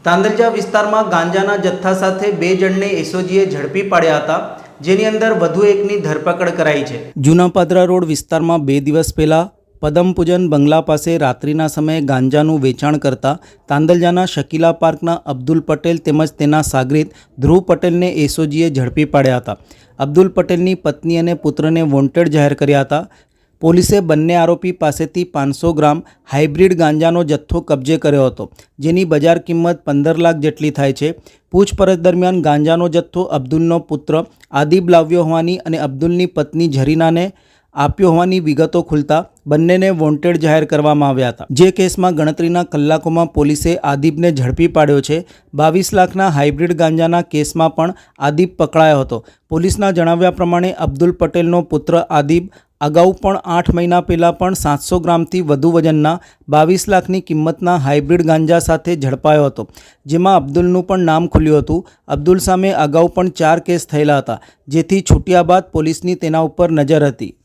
તાંદલજા વિસ્તારમાં ગાંજાના જથ્થા સાથે 2 જણને એસઓજીએ ઝડપી પાડ્યા હતા, જેની અંદર વધુ એકની ધરપકડ કરાઈ છે। જૂના પાદરા રોડ વિસ્તારમાં 2 દિવસ પહેલા પદમપૂજન બંગલા પાસે રાત્રિના સમયે ગાંજાનું વેચાણ કરતા તાંદલજાના શકીલા પાર્કના અબ્દુલ પટેલ તેમજ તેના સાગરીત ધ્રુવ પટેલને એસઓજીએ ઝડપી પાડ્યા હતા। અબ્દુલ પટેલની પત્ની અને પુત્રને વોન્ટેડ જાહેર કર્યા હતા। પોલીસે બંને આરોપી પાસેથી 500 ગ્રામ હાઇબ્રિડ ગાંજાનો જથ્થો કબજે કર્યો હતો, જેની બજાર કિંમત 15 લાખ જેટલી થાય છે। પૂછપરછ દરમિયાન ગાંજાનો જથ્થો અબ્દુલનો પુત્ર આદિબ લાવ્યો હોવાની અને અબ્દુલની પત્ની ઝરીનાને આપ્યો હોવાની વિગતો ખુલતા બંનેને વોન્ટેડ જાહેર કરવામાં આવ્યા હતા। જે કેસમાં ગણતરીના કલાકોમાં પોલીસે આદિબને ઝડપી પાડ્યો છે। 22 લાખના હાઇબ્રિડ ગાંજાના કેસમાં પણ આદિબ પકડાયો હતો। પોલીસના જણાવ્યા પ્રમાણે અબ્દુલ પટેલનો પુત્ર આદિબ અગાઉ પણ 8 મહિના પહેલાં પણ 700 ગ્રામથી વધુ વજનના 22 લાખની કિંમતના હાઇબ્રિડ ગાંજા સાથે ઝડપાયો હતો, જેમાં અબ્દુલનું પણ નામ ખુલ્યું હતું। અબ્દુલ સામે અગાઉ પણ 4 કેસ થયેલા હતા, જેથી છૂટ્યા બાદ પોલીસની તેના ઉપર નજર હતી।